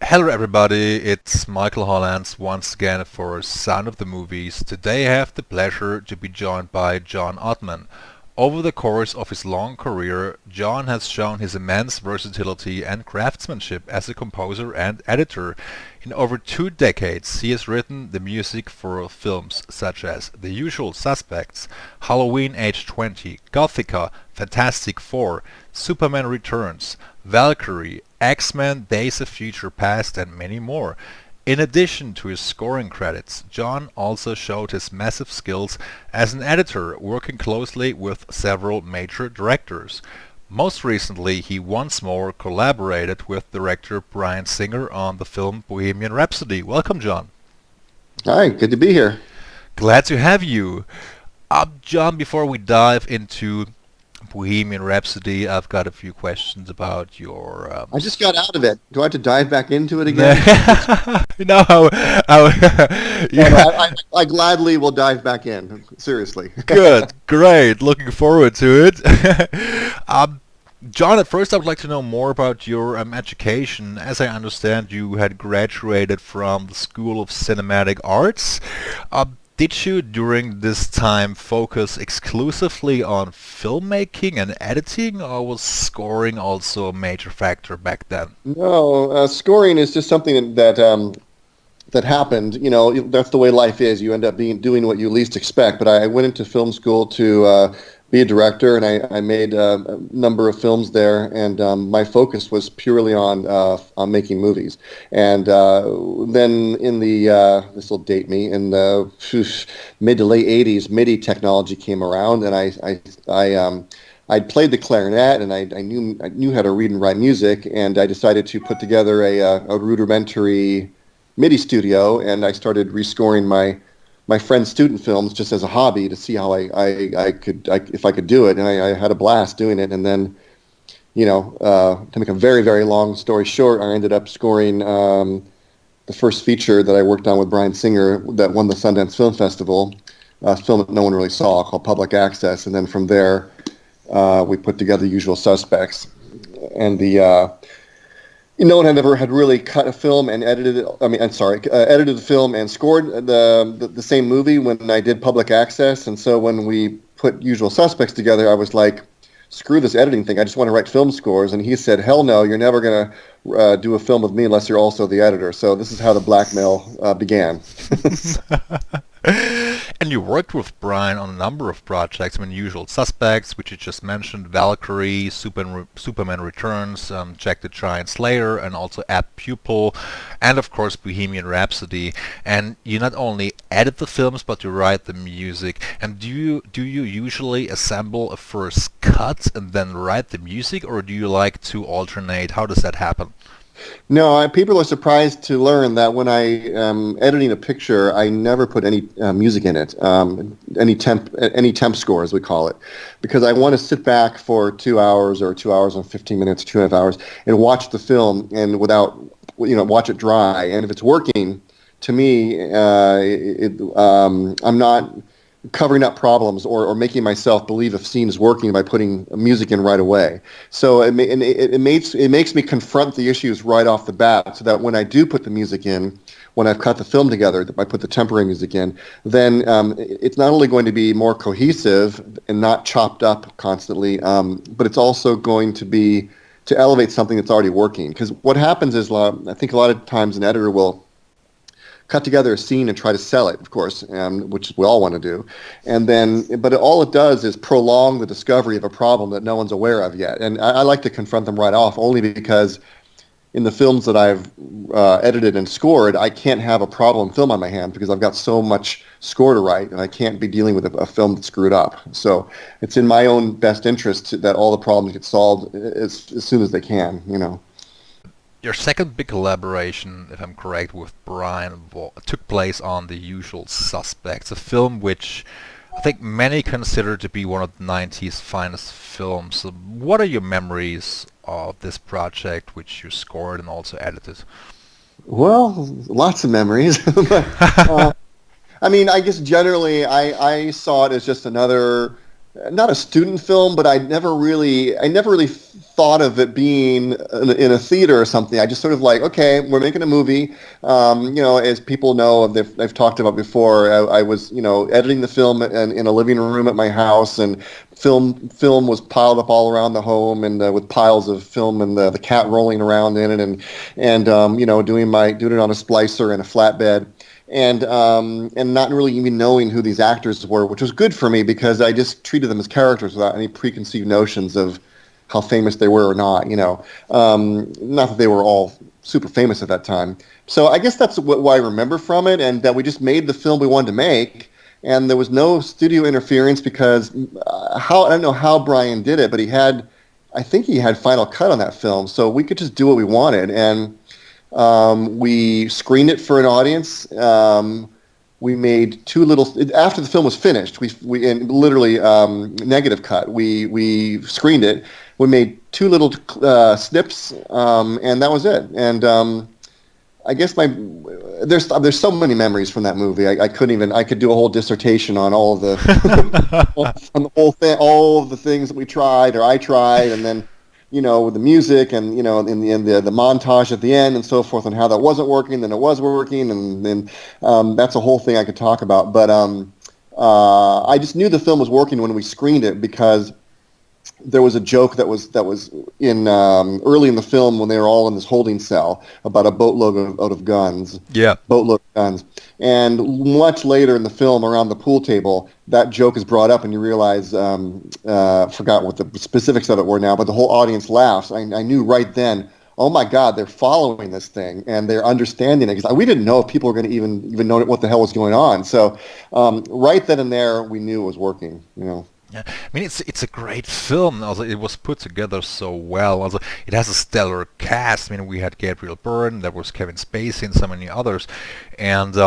Hello everybody, it's Michael Hollands once again for Sound of the Movies. Today I have the pleasure to be joined by John Ottman. Over the course of his long career, John has shown his immense versatility and craftsmanship as a composer and editor. In over 2 decades, he has written the music for films such as The Usual Suspects, Halloween Age 20, Gothica, Fantastic Four, Superman Returns, Valkyrie, X-Men, Days of Future Past, and many more. In addition to his scoring credits, John also showed his massive skills as an editor, working closely with several major directors. Most recently, he once more collaborated with director Bryan Singer on the film Bohemian Rhapsody. Welcome, John. Hi, good to be here. Glad to have you. John, before we dive into Bohemian Rhapsody, I've got a few questions about your I just got out of it. Do I have to dive back into it again? no, No, no, yeah, I gladly will dive back in. Seriously. good, great, looking forward to it. John, at first I would like to know more about your education. As I understand, you had graduated from the School of Cinematic Arts. Did you, during this time, focus exclusively on filmmaking and editing, or was scoring also a major factor back then? No, scoring is just something that happened. You know, that's the way life is. You end up doing what you least expect. But I went into film school to be a director, and I made a number of films there. And my focus was purely on making movies. And then in the this will date me, in the mid to late '80s, MIDI technology came around, and I'd played the clarinet, and I knew how to read and write music, and I decided to put together a rudimentary MIDI studio, and I started rescoring my friends' student films just as a hobby to see how if I could do it, and I had a blast doing it. And then, to make a very, very long story short, I ended up scoring the first feature that I worked on with Bryan Singer that won the Sundance Film Festival, a film that no one really saw called Public Access. And then from there, we put together Usual Suspects, and no one had ever had really cut a film and edited it. I mean, I'm sorry, edited the film and scored the same movie when I did Public Access. And so when we put Usual Suspects together, I was like, screw this editing thing. I just want to write film scores. And he said, hell no, you're never going to do a film with me unless you're also the editor. So this is how the blackmail began. And you worked with Brian on a number of projects. I mean, Usual Suspects, which you just mentioned, Valkyrie, Superman Returns, Jack the Giant Slayer, and also Apt Pupil, and of course Bohemian Rhapsody. And you not only edit the films, but you write the music. And do you usually assemble a first cut and then write the music, or do you like to alternate? How does that happen? No, people are surprised to learn that when I am editing a picture, I never put any music in it, any temp score, as we call it, because I want to sit back for 2 hours or 2 hours and 15 minutes, 2.5 hours, and watch the film and watch it dry. And if it's working, to me, I'm not covering up problems or making myself believe a scene is working by putting music in right away. So it makes me confront the issues right off the bat, so that when I do put the music in, when I've cut the film together, I put the temporary music in, then it's not only going to be more cohesive and not chopped up constantly, but it's also going to be to elevate something that's already working. Because what happens is, I think a lot of times an editor will cut together a scene and try to sell it, of course, which we all want to do. And then, but all it does is prolong the discovery of a problem that no one's aware of yet. And I like to confront them right off, only because in the films that I've edited and scored, I can't have a problem film on my hands because I've got so much score to write, and I can't be dealing with a film that's screwed up. So it's in my own best interest that all the problems get solved as soon as they can. Your second big collaboration, if I'm correct, with Brian took place on The Usual Suspects, a film which I think many consider to be one of the 90s finest films. So what are your memories of this project, which you scored and also edited? Well, lots of memories. But, I mean, I guess generally I saw it as just another not a student film, but I never really thought of it being in a theater or something. I just sort of like, okay, we're making a movie. As people know, I've talked about before, I was, editing the film in a living room at my house, and film was piled up all around the home, and with piles of film, and the cat rolling around in it, and doing it on a splicer and a flatbed, and not really even knowing who these actors were, which was good for me because I just treated them as characters without any preconceived notions of how famous they were or not. Not that they were all super famous at that time. So I guess that's what I remember from it, and that we just made the film we wanted to make, and there was no studio interference because I don't know how Bryan did it, but I think he had final cut on that film, so we could just do what we wanted. And we screened it for an audience. We made after the film was finished. We and literally negative cut. We screened it. We made two little snips, and that was it. And I guess there's so many memories from that movie. I could do a whole dissertation on all of the on the whole thing, all of the things that we tried or I tried, and then with the music and in the montage at the end and so forth, and how that wasn't working, then it was working, and then that's a whole thing I could talk about. But I just knew the film was working when we screened it because there was a joke that was in early in the film when they were all in this holding cell about a boatload of guns. Yeah. Boatload of guns. And much later in the film, around the pool table, that joke is brought up, and you realize, forgot what the specifics of it were now, but the whole audience laughs. I knew right then, oh my God, they're following this thing and they're understanding it. Because we didn't know if people were going to even know what the hell was going on. So right then and there, we knew it was working. Yeah, I mean it's a great film. Also, it was put together so well. Also, it has a stellar cast. I mean, we had Gabriel Byrne, there was Kevin Spacey, and so many others, and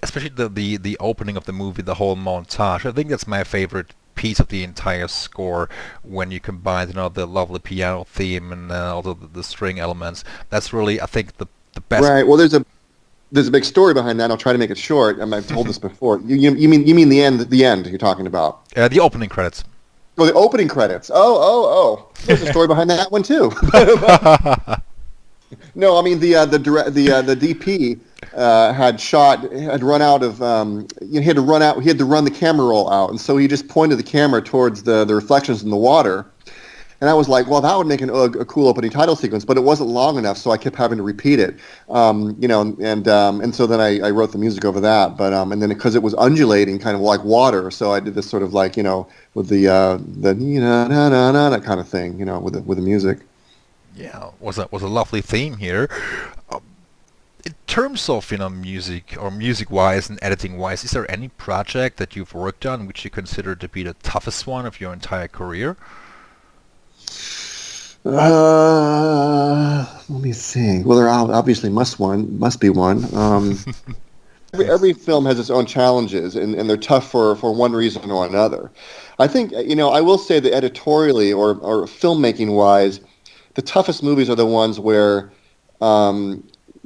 especially the opening of the movie, the whole montage. I think that's my favorite piece of the entire score when you combine, the lovely piano theme and also the string elements. That's really, I think, the best. Right. Well, there's a big story behind that. And I'll try to make it short. I've told this before. You mean the end? The end you're talking about? The opening credits. Oh, the opening credits. Oh. There's a story behind that one too. No, I mean the DP had run out of he had to run the camera roll out, and so he just pointed the camera towards the reflections in the water. And I was like, well, that would make a cool opening title sequence, but it wasn't long enough, so I kept having to repeat it. And so then I wrote the music over that. But and then because it was undulating, kind of like water, so I did this sort of like with the na na na na that kind of thing, with the music. Yeah, was a lovely theme here. In terms of music or music-wise and editing-wise, is there any project that you've worked on which you consider to be the toughest one of your entire career? Let me think. Well, there obviously must be one. Every film has its own challenges, and they're tough for one reason or another. I think, I will say that editorially or filmmaking wise, the toughest movies are the ones where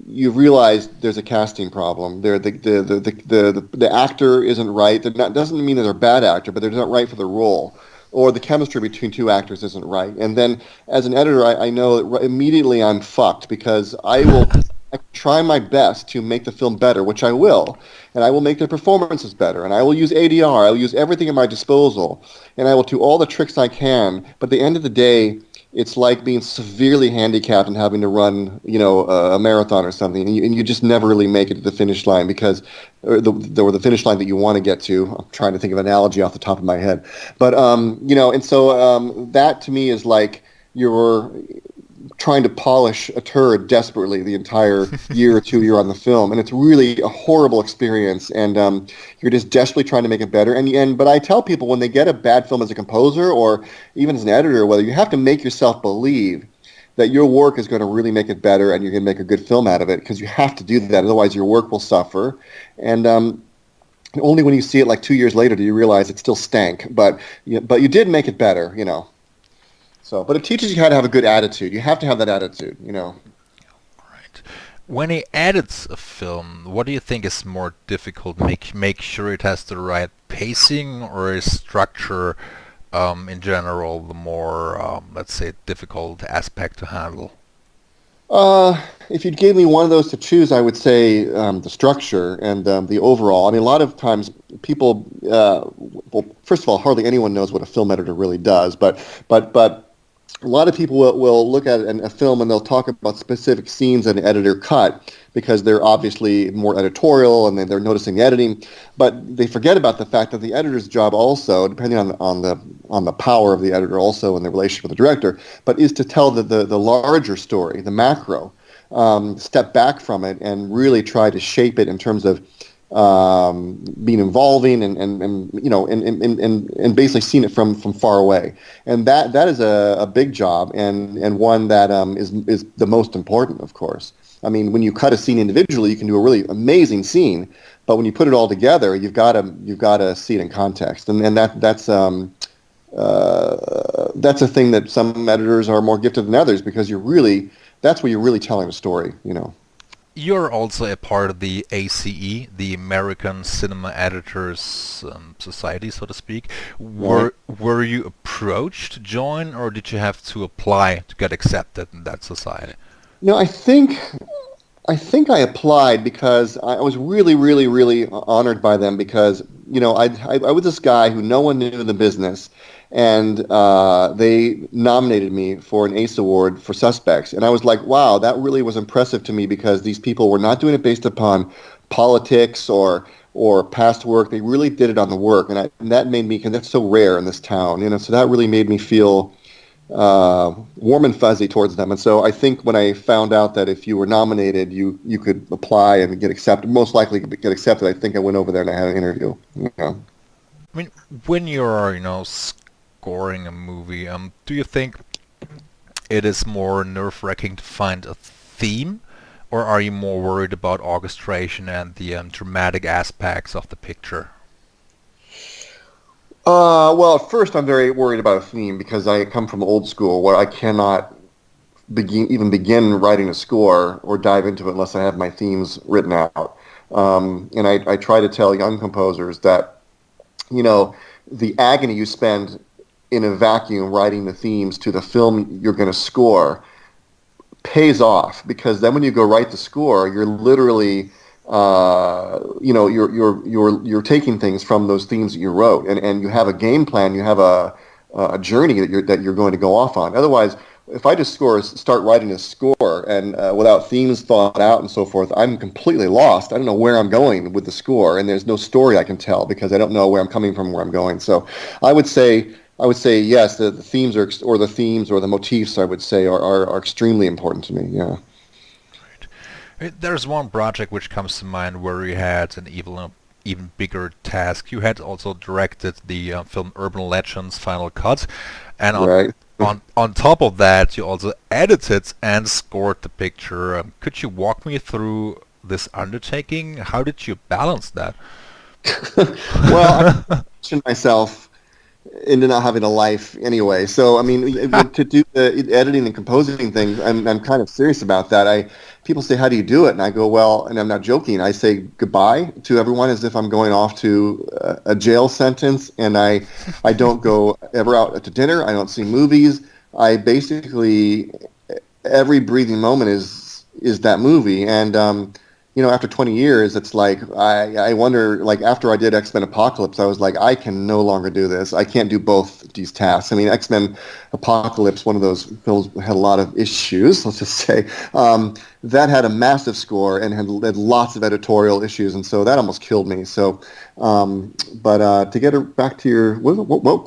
you realize there's a casting problem. The actor isn't right. Doesn't mean that they're a bad actor, but they're not right for the role. Or the chemistry between two actors isn't right. And then as an editor, I know that immediately I'm fucked because I try my best to make the film better, which I will. And I will make the performances better. And I will use ADR. I will use everything at my disposal. And I will do all the tricks I can. But at the end of the day, it's like being severely handicapped and having to run, a marathon or something, and you just never really make it to the finish line because, or the finish line that you want to get to. I'm trying to think of an analogy off the top of my head, but and so that to me is like you're trying to polish a turd desperately the entire year or 2 you're on the film, and it's really a horrible experience, and you're just desperately trying to make it better. But I tell people when they get a bad film as a composer or even as an editor, whether you have to make yourself believe that your work is going to really make it better and you're going to make a good film out of it, because you have to do that, otherwise your work will suffer. And only when you see it like 2 years later do you realize it still stank, but you did make it better, So, but it teaches you how to have a good attitude. You have to have that attitude, Right. When he edits a film, what do you think is more difficult? Make sure it has the right pacing or structure in general the more, let's say, difficult aspect to handle? If you gave me one of those to choose, I would say the structure and the overall. I mean, a lot of times people, well, first of all, hardly anyone knows what a film editor really does, but a lot of people will look at a film and they'll talk about specific scenes an editor cut because they're obviously more editorial and they're noticing the editing, but they forget about the fact that the editor's job also, depending on the power of the editor also and the relationship with the director, but is to tell the larger story, the macro, step back from it and really try to shape it in terms of being involving and you know and basically seeing it from far away, and that is a big job and one that is the most important, of course. I mean, when you cut a scene individually, you can do a really amazing scene, but when you put it all together, you've got to see it in context, and that's a thing that some editors are more gifted than others because that's where you're really telling a story, you know. You're also a part of the ACE, the American Cinema Editors Society, so to speak. Right. Were you approached to join, or did you have to apply to get accepted in that society? No, I think I applied because I was really, really, really honored by them because, you know, I was this guy who no one knew in the business, and they nominated me for an ACE Award for Suspects. And I was like, wow, that really was impressive to me because these people were not doing it based upon politics or past work. They really did it on the work. And that made me, because that's so rare in this town, you know, so that really made me feel warm and fuzzy towards them. And so I think when I found out that if you were nominated, you could apply and get accepted, most likely get accepted, I think I went over there and I had an interview. You know. I mean, when you're, scoring a movie, do you think it is more nerve-wracking to find a theme, or are you more worried about orchestration and the dramatic aspects of the picture? Well, at first I'm very worried about a theme because I come from old school where I cannot begin writing a score or dive into it unless I have my themes written out. And I try to tell young composers that, you know, the agony you spend in a vacuum writing the themes to the film you're going to score pays off, because then when you go write the score, you're literally you're taking things from those themes that you wrote, and you have a game plan, you have a journey that you're going to go off on. Otherwise, if I just start writing a score and without themes thought out and so forth, I'm completely lost. I don't know where I'm going with the score, and there's no story I can tell because I don't know where I'm coming from, where I'm going. So, I would say yes, the themes or the themes or the motifs, I would say are extremely important to me. Yeah. There's one project which comes to mind where you had an even bigger task. You had also directed the film Urban Legends Final Cut, and Right. on top of that, you also edited and scored the picture. Could you walk me through this undertaking? How did you balance that? Well, I question myself into not having a life anyway. So I mean, to do the editing and composing things, I'm kind of serious about that. People say, "How do you do it?" And I go, "Well," and I'm not joking. I say goodbye to everyone as if I'm going off to a jail sentence, and I don't go ever out to dinner. I don't see movies. I basically every breathing moment is that movie, and after 20 years, it's like I wonder, like after I did X-Men Apocalypse, I was like, I can no longer do this. I can't do both these tasks. I mean, X-Men Apocalypse, one of those films, had a lot of issues, let's just say. That had a massive score and had lots of editorial issues, and so that almost killed me. So, but to get her back to your, what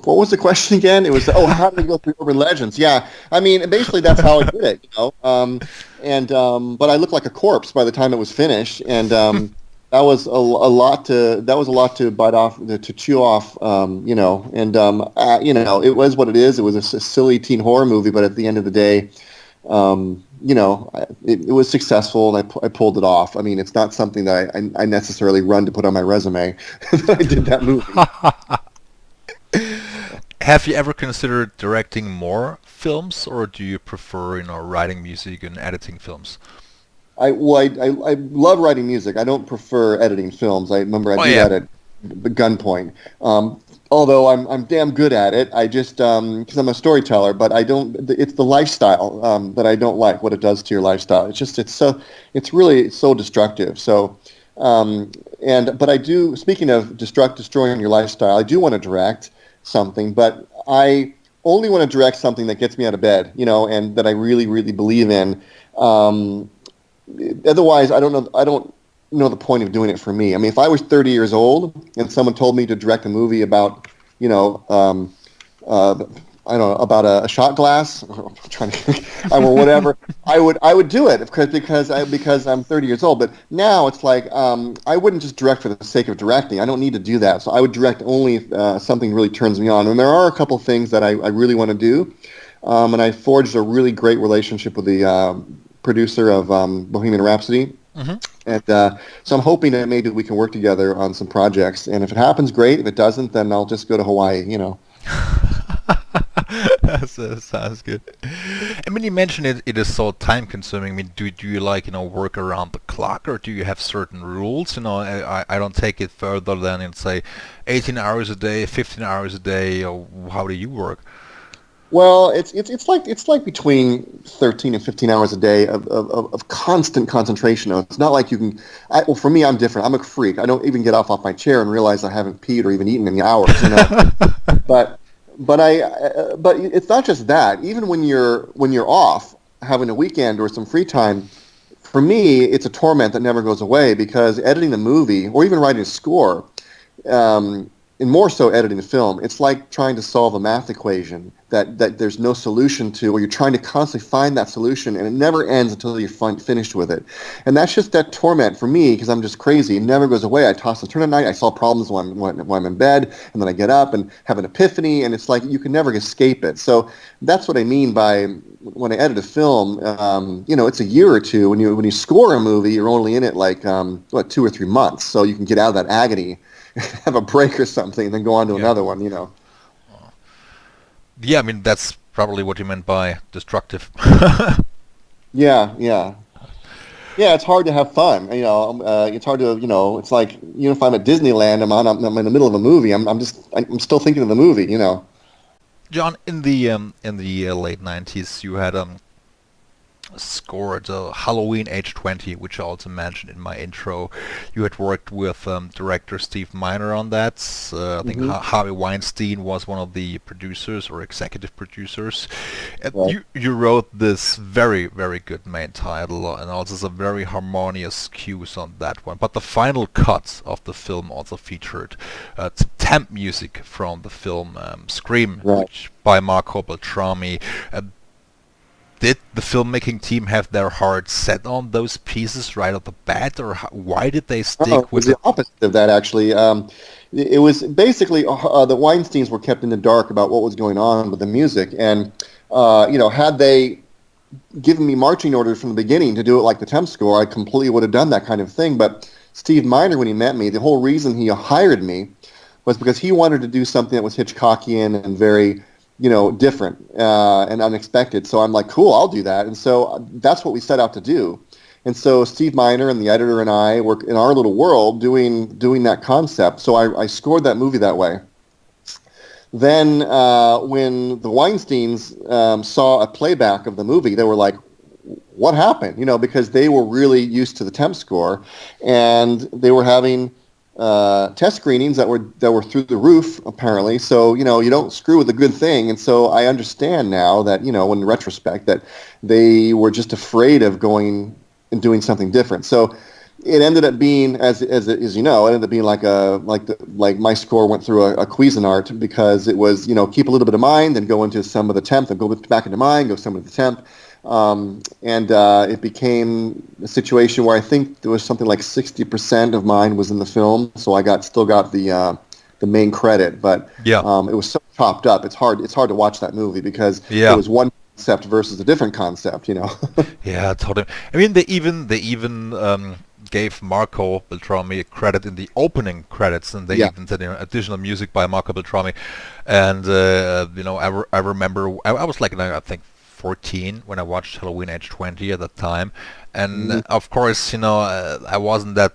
was the question again? It was, how did I go through Urban Legends? Yeah, I mean, basically that's how I did it, but I looked like a corpse by the time it was finished, and that was a lot to bite off, to chew off, it was what it is. It was a silly teen horror movie, but at the end of the day, it was successful, and I pulled it off. I mean, it's not something that I necessarily run to put on my resume that I did that movie. Have you ever considered directing more films, or do you prefer, writing music and editing films? I love writing music. I don't prefer editing films. I remember I Oh do yeah. that at gunpoint. Although I'm damn good at it. I just because I'm a storyteller, but I don't. It's the lifestyle that I don't like. What it does to your lifestyle. It's really so destructive. So but I do. Speaking of destroying your lifestyle, I do want to direct something, but I only want to direct something that gets me out of bed, and that I really really believe in. Um, Otherwise, I don't know the point of doing it for me. I mean, if I was 30 years old and someone told me to direct a movie about, you know, uh, I don't know, about a shot glass or trying to, or whatever, I would do it because I'm 30 years old. But now it's like I wouldn't just direct for the sake of directing. I don't need to do that. So I would direct only if something really turns me on. And there are a couple things that I really want to do. And I forged a really great relationship with the producer of Bohemian Rhapsody. Hmm. And so I'm hoping that maybe we can work together on some projects. And if it happens, great. If it doesn't, then I'll just go to Hawaii. Sounds good. I mean, you mentioned it is so time consuming. I mean, do you like, work around the clock, or do you have certain rules? I don't take it further than, say, 18 hours a day, 15 hours a day, or how do you work? Well, it's like between 13 and 15 hours a day of constant concentration. It's not like you can. Well, for me, I'm different. I'm a freak. I don't even get off my chair and realize I haven't peed or even eaten in the hours. But but it's not just that. Even when you're off, having a weekend or some free time, for me, it's a torment that never goes away because editing the movie or even writing a score. And more so editing the film, it's like trying to solve a math equation that there's no solution to, or you're trying to constantly find that solution, and it never ends until you're finished with it. And that's just that torment for me because I'm just crazy. It never goes away. I toss and turn at night. I solve problems when I'm in bed, and then I get up and have an epiphany, and it's like you can never escape it. So that's what I mean by when I edit a film. It's a year or two. When you score a movie, you're only in it like 2 or 3 months, so you can get out of that agony. Have a break or something, and then go on to Yeah. another one. Yeah, I mean, that's probably what you meant by destructive. Yeah, yeah, yeah. It's hard to have fun. It's hard to. It's like if I'm at Disneyland, I'm in the middle of a movie. I'm still thinking of the movie. John, in the late 90s, you had scored Halloween Age 20, which I also mentioned in my intro. You had worked with director Steve Miner on that. I think Hmm. Harvey Weinstein was one of the producers or executive producers. And Right. you wrote this very, very good main title and also some very harmonious cues on that one. But the final cut of the film also featured temp music from the film Scream, Right. which by Marco Beltrami. Did the filmmaking team have their heart set on those pieces right off the bat, or why did they Oh, it stick was with the it? opposite of that, actually. It was basically the Weinsteins were kept in the dark about what was going on with the music, and had they given me marching orders from the beginning to do it like the temp score, I completely would have done that kind of thing. But Steve Miner, when he met me, the whole reason he hired me was because he wanted to do something that was Hitchcockian and very, different and unexpected. So I'm like, cool, I'll do that. And so that's what we set out to do. And so Steve Miner and the editor and I were in our little world doing that concept. So I scored that movie that way. Then when the Weinsteins saw a playback of the movie, they were like, what happened? Because they were really used to the temp score, and they were having test screenings that were through the roof, apparently. So, you don't screw with a good thing. And so I understand now that, in retrospect, that they were just afraid of going and doing something different. So it ended up being, as it ended up being like my score went through a Cuisinart because it was, keep a little bit of mind and go into some of the temp, and go back into mind, go some of the temp. And it became a situation where I think there was something like 60% of mine was in the film, so I still got the main credit. But Yeah, it was so chopped up. It's hard to watch that movie because it yeah, was one concept versus a different concept. yeah, totally. I mean, they even gave Marco Beltrami a credit in the opening credits, and they Yeah. even said, additional music by Marco Beltrami. And I remember I was like, I think 14 when I watched Halloween age 20 at that time. And Mhm. of course, I wasn't that,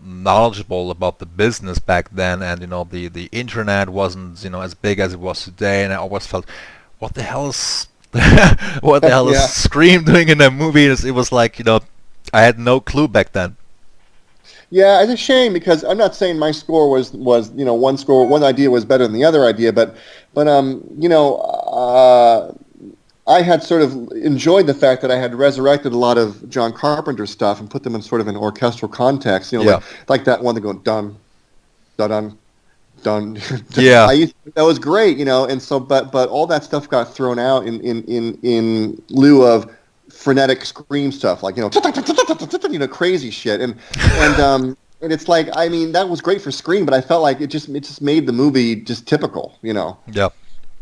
knowledgeable about the business back then, and the internet wasn't, as big as it was today, and I always felt, what the hell is what the hell is Yeah. Scream doing in that movie? It was like, I had no clue back then. Yeah, it's a shame because I'm not saying my score was one idea was better than the other idea, but I had sort of enjoyed the fact that I had resurrected a lot of John Carpenter stuff and put them in sort of an orchestral context, Yeah. like that one that go dun dun dun done. Yeah. That was great, and so but all that stuff got thrown out in lieu of frenetic scream stuff, like crazy shit, and it's like, I mean, that was great for Scream, but I felt like it just made the movie just typical. Yeah.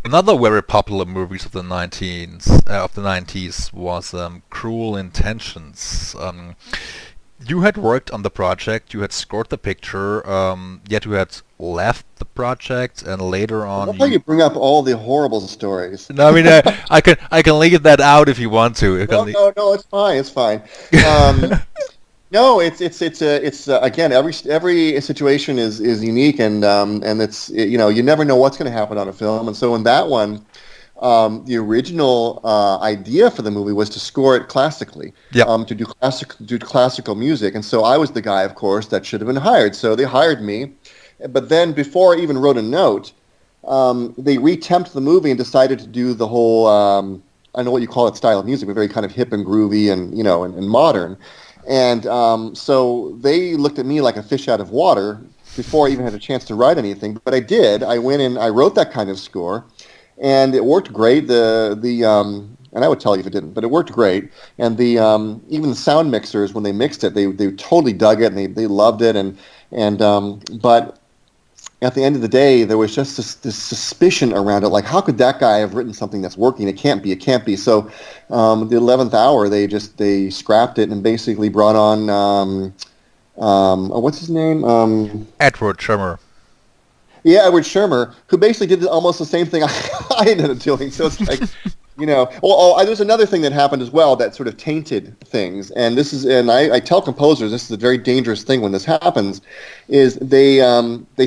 Another very popular movies of the 90s was Cruel Intentions. You had worked on the project, you had scored the picture, yet you had left the project, and later I on love how you. you bring up all the horrible stories. No, I mean, I can leave that out if you want to. No, no, no, it's fine, it's fine. Um, No, it's again, every situation is unique, and you never know what's going to happen on a film. And so in that one, the original idea for the movie was to score it classically, Yep. do classical music. And so I was the guy, of course, that should have been hired. So they hired me, but then before I even wrote a note, they retemped the movie and decided to do the whole I know what you call it, style of music, but very kind of hip and groovy and modern. And so they looked at me like a fish out of water before I even had a chance to write anything. But I did. I went in, I wrote that kind of score, and it worked great. And I would tell you if it didn't, but it worked great. And even the sound mixers, when they mixed it, they totally dug it, and they loved it. But at the end of the day, there was just this suspicion around it. Like, how could that guy have written something that's working? It can't be. It can't be. So, the 11th hour, they scrapped it and basically brought on what's his name? Edward Schirmer. Yeah, Edward Schirmer, who basically did almost the same thing I ended up doing. So it's like, there's another thing that happened as well that sort of tainted things. And I tell composers, this is a very dangerous thing when this happens, is they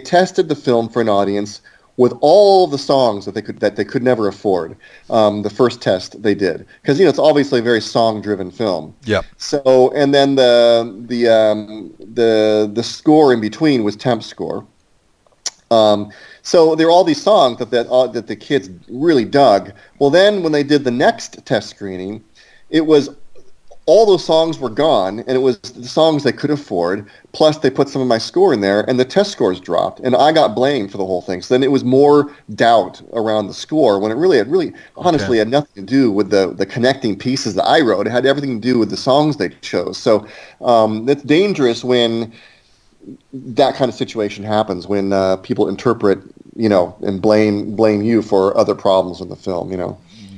tested the film for an audience with all the songs that they could never afford. The first test they did, because it's obviously a very song-driven film. Yeah. So, and then the score in between was temp score. So there are all these songs that the kids really dug. Well, then when they did the next test screening, it was all those songs were gone, and it was the songs they could afford. Plus, they put some of my score in there, and the test scores dropped, and I got blamed for the whole thing. So then it was more doubt around the score when it really honestly had nothing to do with the connecting pieces that I wrote. It had everything to do with the songs they chose. So it's dangerous when that kind of situation happens, when people interpret, and blame you for other problems in the film.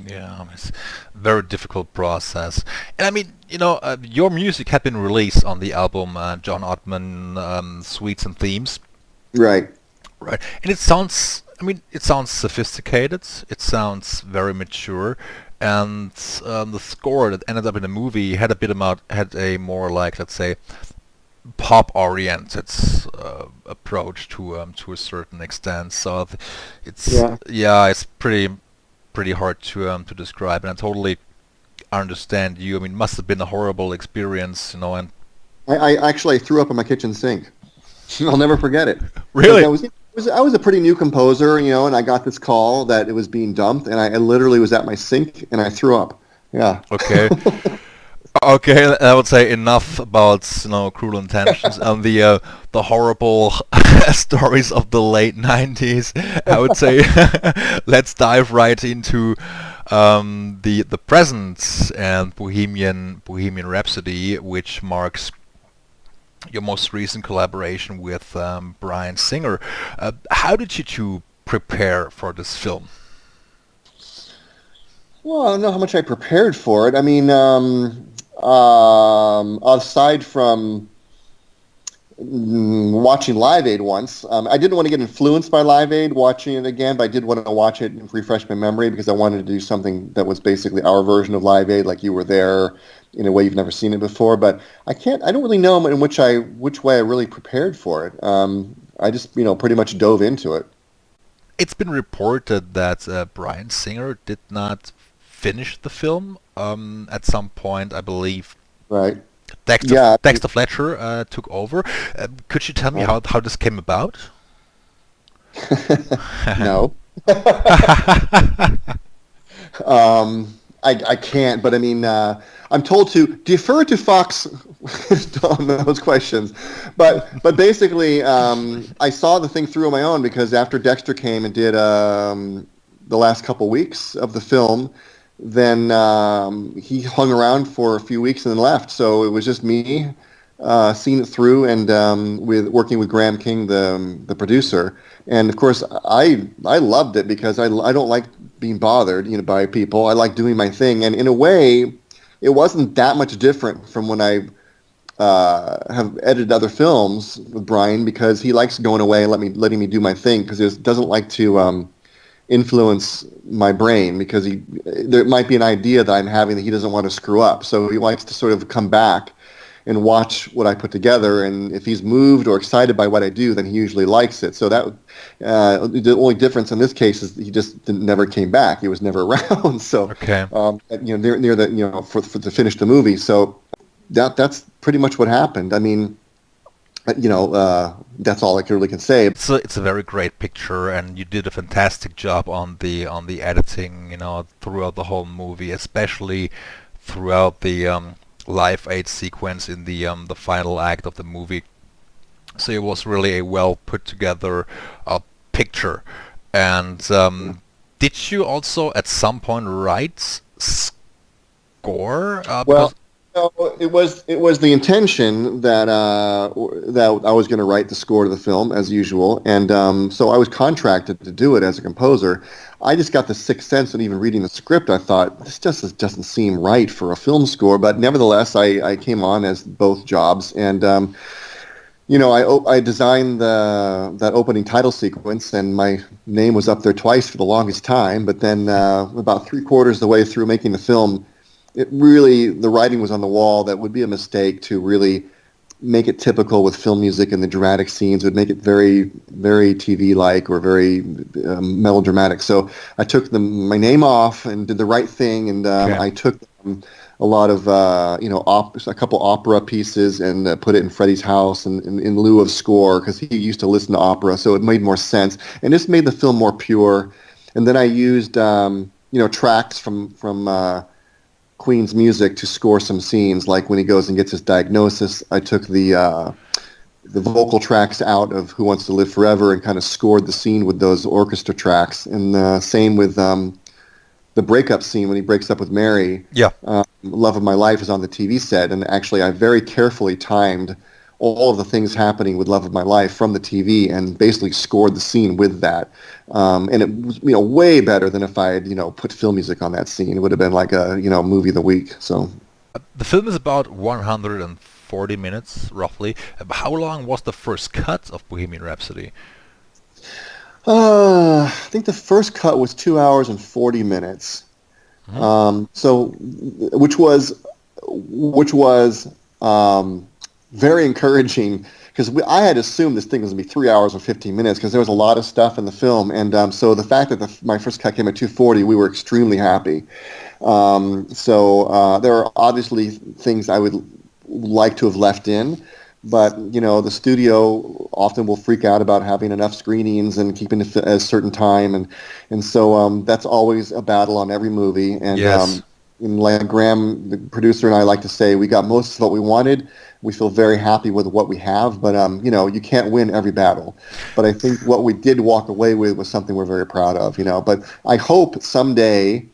Yeah, it's a very difficult process. And I mean, your music had been released on the album John Ottman, Suites and Themes. Right. Right. And it sounds sophisticated. It sounds very mature. And the score that ended up in the movie had a more, like, let's say, pop-oriented approach to a certain extent. So it's pretty hard to describe, and I totally understand you. I mean, it must have been a horrible experience, and I actually threw up in my kitchen sink. I'll never forget it. really. I was a pretty new composer, and I got this call that it was being dumped, and I literally was at my sink and I threw up. Yeah. Okay. Okay, I would say enough about Cruel Intentions and the horrible stories of the late 90s. I would say let's dive right into the present and Bohemian Rhapsody, which marks your most recent collaboration with Bryan Singer. How did you two prepare for this film? Well, I don't know how much I prepared for it. I mean, aside from watching Live Aid once. I didn't want to get influenced by Live Aid watching it again, but I did want to watch it and refresh my memory because I wanted to do something that was basically our version of Live Aid, like you were there in a way you've never seen it before. But I don't really know in which way I really prepared for it. I just, pretty much dove into it. It's been reported that Bryan Singer did not finish the film. At some point, I believe Right. Dexter, Yeah. Dexter Fletcher took over. Could you tell me how this came about? No. I can't, but I mean, I'm told to defer to Fox on those questions. But basically, I saw the thing through on my own because after Dexter came and did the last couple weeks of the film, then he hung around for a few weeks and then left. So it was just me seeing it through and with working with Graham King, the producer. And of course, I loved it because I don't like being bothered, by people. I like doing my thing, and in a way, it wasn't that much different from when I have edited other films with Bryan because he likes going away and letting me do my thing because he doesn't like to influence my brain because there might be an idea that I'm having that he doesn't want to screw up. So he likes to sort of come back and watch what I put together. And if he's moved or excited by what I do, then he usually likes it. So that the only difference in this case is he just never came back. He was never around. So Okay. near the for to finish the movie. So that's pretty much what happened. I mean, that's all I really can say. It's a very great picture, and you did a fantastic job on the editing, throughout the whole movie, especially throughout the Live Aid sequence in the final act of the movie. So it was really a well put together picture. And did you also at some point write score? Well, no, it was the intention that that I was going to write the score to the film as usual, and so I was contracted to do it as a composer. I just got the sixth sense, and even reading the script, I thought this just doesn't seem right for a film score. But nevertheless, I came on as both jobs, and I designed that opening title sequence, and my name was up there twice for the longest time. But then about 3/4 of the way through making the film, the writing was on the wall that would be a mistake to really make it typical with film music and the dramatic scenes. It would make it very, very TV-like or very melodramatic. So I took my name off and did the right thing, and I took a lot of a couple opera pieces and put it in Freddie's house and in lieu of score because he used to listen to opera, so it made more sense and just made the film more pure. And then I used tracks from Queen's music to score some scenes, like when he goes and gets his diagnosis. I took the vocal tracks out of Who Wants to Live Forever and kind of scored the scene with those orchestra tracks. And same with the breakup scene when he breaks up with Mary. Yeah. Love of My Life is on the TV set, and actually I very carefully timed all of the things happening with Love of My Life from the TV and basically scored the scene with that. And it was, way better than if I had, put film music on that scene. It would have been like a, movie of the week. So The film is about 140 minutes, roughly. How long was the first cut of Bohemian Rhapsody? I think the first cut was 2 hours and 40 minutes. So, which was very encouraging because I had assumed this thing was going to be 3 hours and 15 minutes because there was a lot of stuff in the film, and so the fact that my first cut came at 2:40, we were extremely happy. So there are obviously things I would like to have left in. But, the studio often will freak out about having enough screenings and keeping it at a certain time. And so that's always a battle on every movie. And, Yes. and like Graham, the producer, and I like to say, we got most of what we wanted. We feel very happy with what we have. But, you can't win every battle. But I think what we did walk away with was something we're very proud of, But I hope someday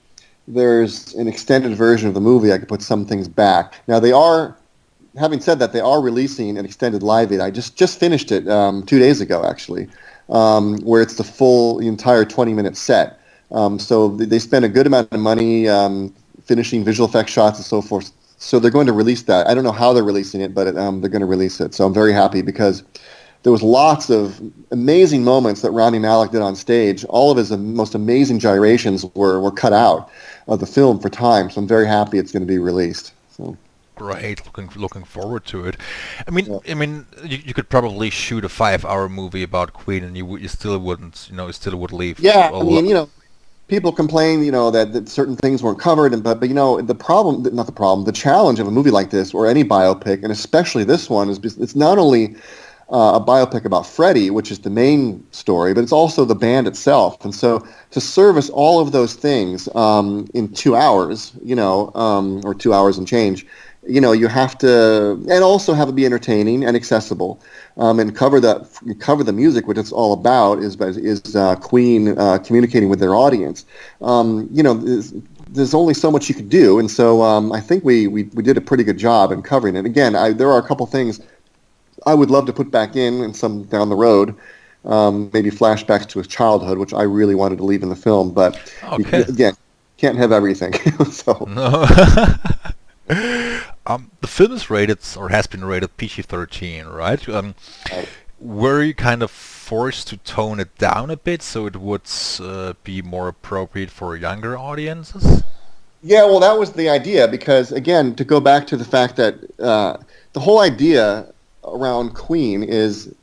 there's an extended version of the movie. I could put some things back. Now, having said that, they are releasing an extended Live Aid. I just finished it 2 days ago, actually, where it's the entire 20-minute set. So they spent a good amount of money finishing visual effects shots and so forth, So they're going to release that. I don't know how they're releasing it, but they're going to release it. So I'm very happy because there was lots of amazing moments that Rami Malek did on stage. All of his most amazing gyrations were cut out of the film for time. So I'm very happy it's going to be released. So. Great, looking forward to it. I mean, Yeah. you could probably shoot a 5-hour movie about Queen, and you still wouldn't, you still would leave Yeah, a I lot. mean, people complain, that certain things weren't covered, but the problem, not the problem, the challenge of a movie like this or any biopic, and especially this one, is it's not only a biopic about Freddie, which is the main story, but it's also the band itself. And so to service all of those things in 2 hours, or 2 hours and change, you have to, and also have it be entertaining and accessible, and cover the music, which it's all about, is Queen communicating with their audience. There's only so much you could do, and so I think we did a pretty good job in covering it. Again, there are a couple things I would love to put back in, and some down the road, maybe flashbacks to his childhood, which I really wanted to leave in the film, but Okay. again, can't have everything. So. No. The film is rated, or has been rated, PG-13, right? Were you kind of forced to tone it down a bit so it would be more appropriate for younger audiences? Yeah, well, that was the idea, because, again, to go back to the fact that the whole idea around Queen is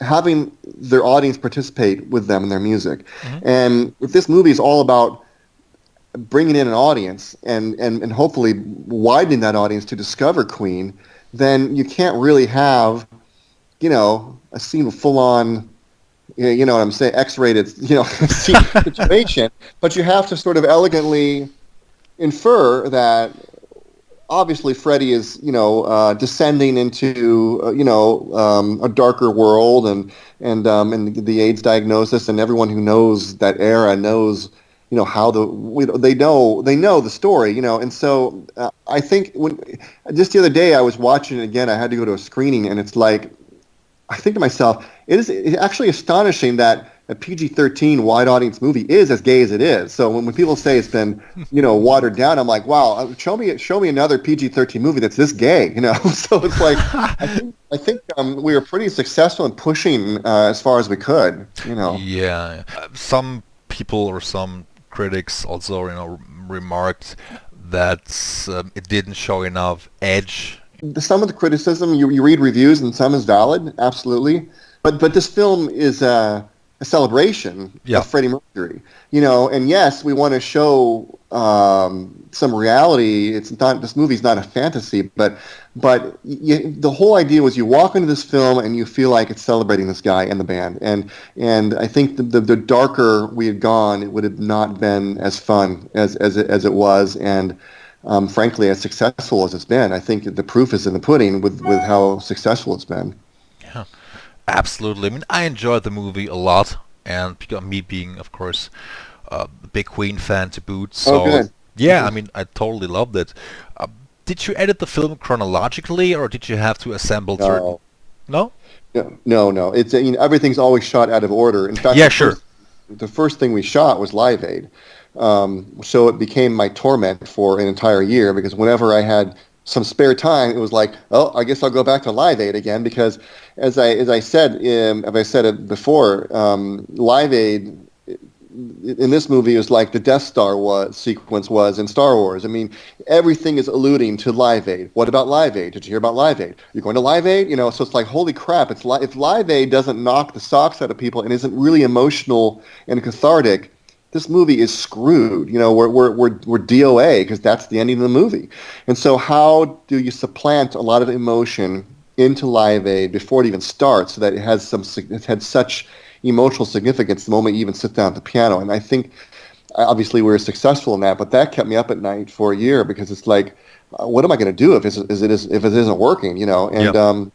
having their audience participate with them in their music. Mm-hmm. And if this movie is all about bringing in an audience and hopefully widening that audience to discover Queen, then you can't really have, a scene of full-on, what I'm saying, X-rated, situation. But you have to sort of elegantly infer that obviously Freddie is, descending into, a darker world, and the AIDS diagnosis, and everyone who knows that era knows, how they know the story, and so I think just the other day I was watching it again. I had to go to a screening, and it's like, I think to myself, it's actually astonishing that a PG-13 wide audience movie is as gay as it is. So when people say it's been, watered down, I'm like, wow, show me another PG-13 movie that's this gay, So it's like, I think we were pretty successful in pushing as far as we could, Yeah. Some people or some critics also, remarked that it didn't show enough edge. Some of the criticism, you read reviews, and some is valid, absolutely. But this film is a celebration of Freddie Mercury, and yes, we want to show some reality. This movie's not a fantasy, but the whole idea was you walk into this film and you feel like it's celebrating this guy and the band, and I think the darker we had gone, it would have not been as fun as it was, and frankly, as successful as it's been. I think the proof is in the pudding with how successful it's been. Yeah, absolutely. I mean, I enjoyed the movie a lot, and me being, of course, a big Queen fan to boot. So, good. Yeah, I mean, I totally loved it. Did you edit the film chronologically, or did you have to assemble certain? No? No. It's everything's always shot out of order. In fact, Yeah, sure. The first thing we shot was Live Aid. So it became my torment for an entire year, because whenever I had some spare time, it was like, oh, I guess I'll go back to Live Aid again, because as I said it before, Live Aid in this movie is like the Death Star sequence was in Star Wars. I mean, everything is alluding to Live Aid. What about Live Aid? Did you hear about Live Aid? You're going to Live Aid? So it's like, holy crap! If Live Aid doesn't knock the socks out of people and isn't really emotional and cathartic, this movie is screwed. We're DOA, because that's the ending of the movie. And so how do you supplant a lot of emotion into Live Aid before it even starts, so that it had such emotional significance the moment you even sit down at the piano? And I think obviously we were successful in that, but that kept me up at night for a year, because it's like, what am I going to do if it isn't working? And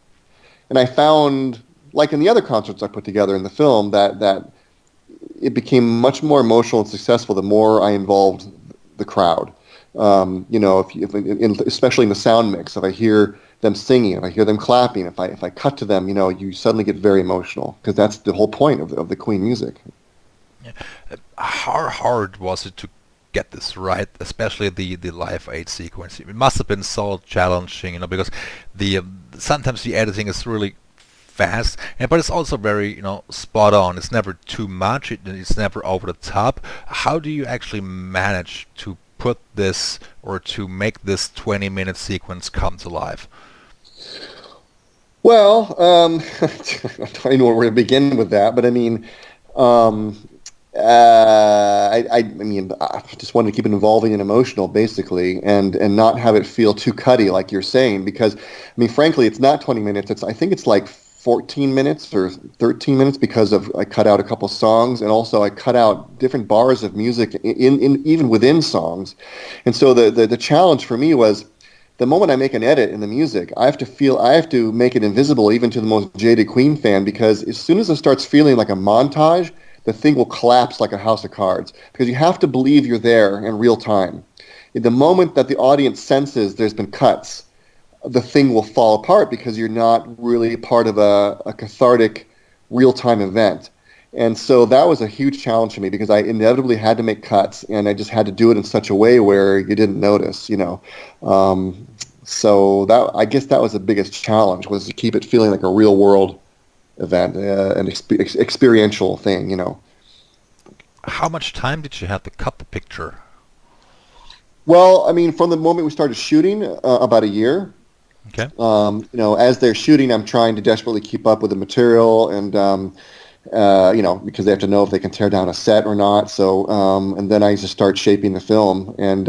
and I found, like in the other concerts I put together in the film, that it became much more emotional and successful the more I involved the crowd. Especially in the sound mix, if I hear them singing, if I hear them clapping, if I cut to them, you suddenly get very emotional, because that's the whole point of the Queen music. Yeah. How hard was it to get this right, especially the Live Aid sequence. It must have been so challenging, because the sometimes the editing is really fast, but it's also very, spot on. It's never too much. It's never over the top. How do you actually manage to put this or to make this 20-minute sequence come to life? Well, I don't even know where to begin with that, but I mean, I just wanted to keep it involving and emotional, basically, and not have it feel too cutty, like you're saying, because, I mean, frankly, it's not 20 minutes. I think it's like 14 minutes or 13 minutes because I cut out a couple songs, and also I cut out different bars of music in even within songs. And so the challenge for me was, the moment I make an edit in the music, I have to make it invisible even to the most jaded Queen fan, because as soon as it starts feeling like a montage, the thing will collapse like a house of cards, because you have to believe you're there in real time. The moment that the audience senses there's been cuts, the thing will fall apart, because you're not really part of a cathartic real-time event. And so that was a huge challenge for me, because I inevitably had to make cuts, and I just had to do it in such a way where you didn't notice, So I guess that was the biggest challenge, was to keep it feeling like a real-world event, an experiential thing, How much time did you have to cut the picture? Well, I mean, from the moment we started shooting, about a year. Okay. As they're shooting, I'm trying to desperately keep up with the material, and because they have to know if they can tear down a set or not. So, and then I just start shaping the film, and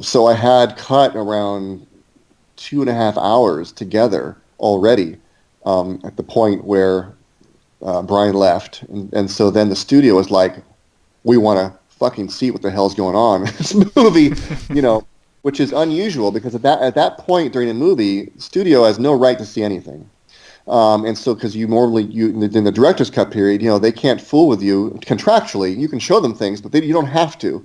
so I had cut around 2.5 hours together already, at the point where Bryan left, and so then the studio was like, we want to fucking see what the hell's going on in this movie, which is unusual, because at that point during a movie, studio has no right to see anything. And so, because in the director's cut period, they can't fool with you contractually. You can show them things, but you don't have to,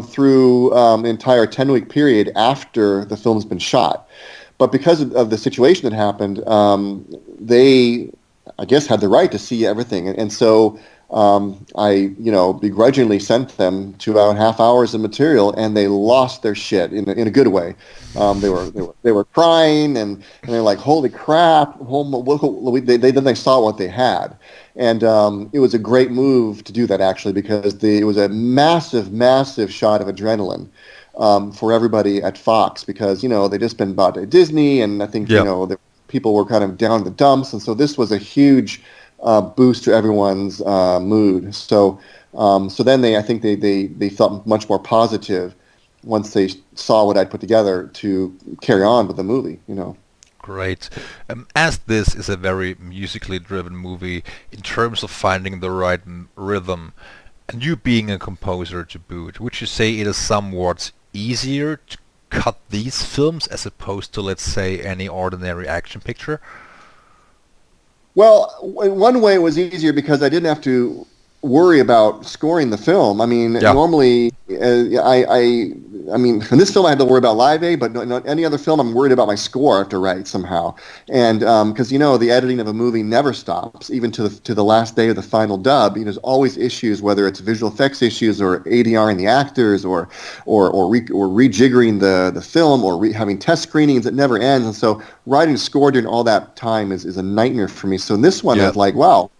through the entire 10-week period after the film's been shot. But because of the situation that happened, they, I guess, had the right to see everything. And so I, begrudgingly sent them 2.5 hours of material, and they lost their shit in a good way. They were crying, and they're like, "Holy crap!" Then they saw what they had, and it was a great move to do that, actually, because it was a massive shot of adrenaline for everybody at Fox, because they just been bought by Disney, and I think the people were kind of down in the dumps, and so this was a huge boost to everyone's mood. So then I think they felt much more positive once they saw what I'd put together to carry on with the movie. Great. As this is a very musically driven movie, in terms of finding the right rhythm, and you being a composer to boot, would you say it is somewhat easier to cut these films as opposed to, let's say, any ordinary action picture? Well, in one way it was easier because I didn't have to worry about scoring the film. I mean, normally, I mean, in this film I had to worry about Live Aid, but not any other film I'm worried about my score I have to write somehow. And because the editing of a movie never stops, even to the last day of the final dub. There's always issues, whether it's visual effects issues or ADR in the actors, or rejiggering the film, or having test screenings. It never ends. And so writing a score during all that time is a nightmare for me. So in this one, I was like, wow,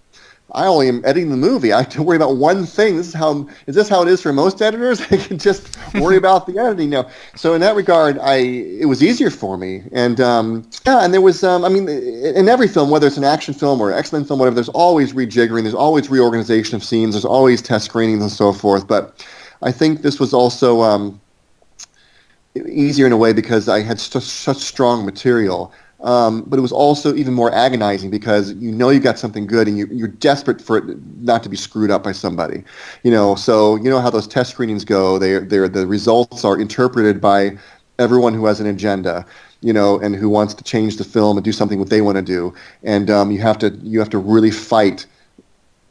I only am editing the movie. I have to worry about one thing. Is this how it is for most editors? I can just worry about the editing now. So in that regard, it was easier for me. And and there was, in every film, whether it's an action film or an X-Men film, whatever, there's always rejiggering, there's always reorganization of scenes, there's always test screenings and so forth. But I think this was also easier in a way because I had such strong material. But it was also even more agonizing because you got something good, and you're desperate for it not to be screwed up by somebody. So how those test screenings go. The results are interpreted by everyone who has an agenda, and who wants to change the film and do something what they want to do. And you have to really fight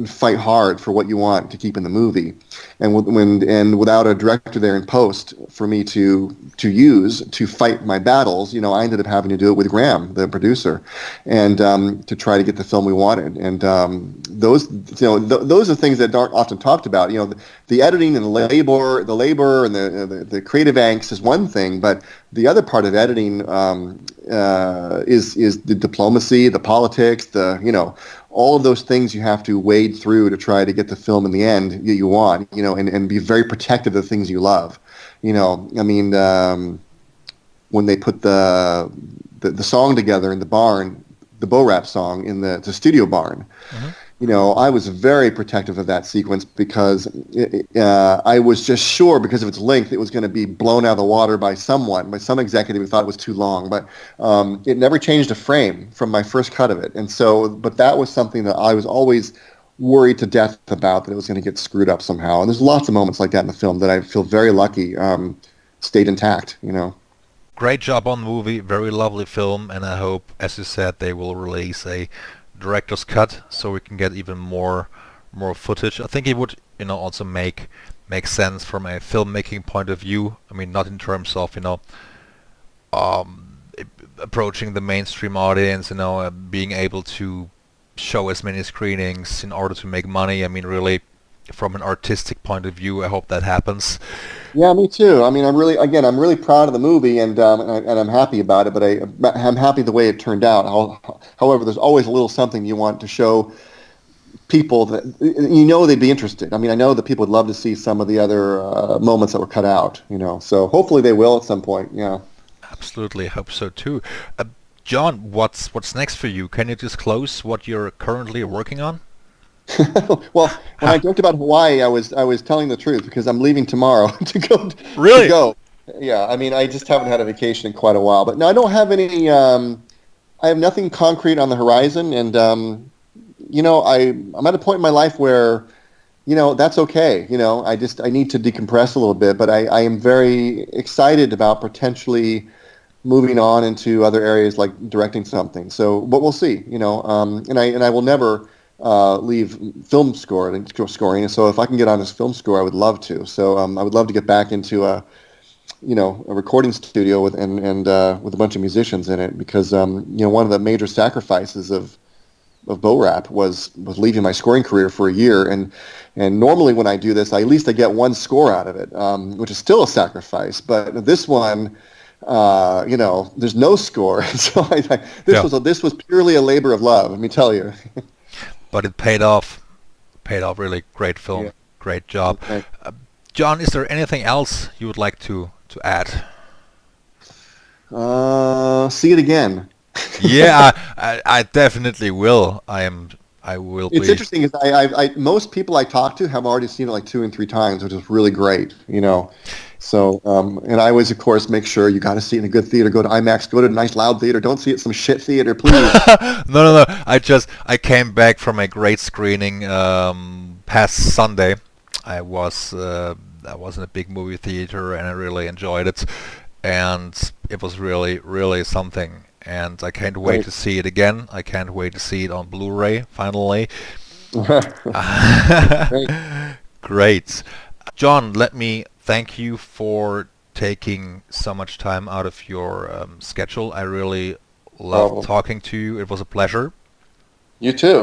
fight hard for what you want to keep in the movie, and without a director there in post for me to use to fight my battles, I ended up having to do it with Graham, the producer, and to try to get the film we wanted. And those those are things that aren't often talked about. The editing and the labor and the creative angst is one thing, but the other part of editing is the diplomacy, the politics, all of those things you have to wade through to try to get the film in the end you want, and be very protective of the things you love. I mean, when they put the song together in the barn, the Bo Rap song in the studio barn, I was very protective of that sequence because I was just sure, because of its length, it was going to be blown out of the water by some executive who thought it was too long. But it never changed a frame from my first cut of it. And so, but that was something that I was always worried to death about, that it was going to get screwed up somehow. And there's lots of moments like that in the film that I feel very lucky stayed intact, Great job on the movie, very lovely film, and I hope, as you said, they will release a director's cut so we can get even more footage. I think it would also make sense from a filmmaking point of view. I mean, not in terms of approaching the mainstream audience, being able to show as many screenings in order to make money. I mean, really, from an artistic point of view, I hope that happens. Yeah, me too. I mean, I'm really proud of the movie, and I'm happy about it. But I'm happy the way it turned out. However, there's always a little something you want to show people that they'd be interested. I mean, I know that people would love to see some of the other moments that were cut out. So hopefully they will at some point. Yeah. Absolutely, I hope so too. John, what's next for you? Can you disclose what you're currently working on? Well, when I joked about Hawaii, I was telling the truth, because I'm leaving tomorrow to go. Really? To go. Yeah, I mean, I just haven't had a vacation in quite a while. But no, I don't have any. I have nothing concrete on the horizon, and I'm at a point in my life where, that's okay. I need to decompress a little bit, but I am very excited about potentially moving on into other areas like directing something. So, but we'll see. And I will never leave film scoring. So if I can get on this film score, I would love to. So I would love to get back into a recording studio with a bunch of musicians in it, because one of the major sacrifices of Bo Rap was leaving my scoring career for a year, and normally when I do this, at least I get one score out of it, which is still a sacrifice. But this one, there's no score, so this was purely a labor of love. Let me tell you. But it paid off. Really great film. Yeah. Great job. Okay. John, is there anything else you would like to add? See it again. Yeah, I definitely will. I will. It's interesting because I most people I talk to have already seen it like 2 and 3 times, which is really great. So, and I always, of course, make sure you got to see it in a good theater. Go to IMAX. Go to a nice loud theater. Don't see it some shit theater, please. No. I came back from a great screening past Sunday. I was in a big movie theater, and I really enjoyed it, and it was really, really something. And I can't wait to see it again. I can't wait to see it on Blu-ray finally. Great. Great. John, let me thank you for taking so much time out of your schedule. I really loved talking to you. It was a pleasure. You too.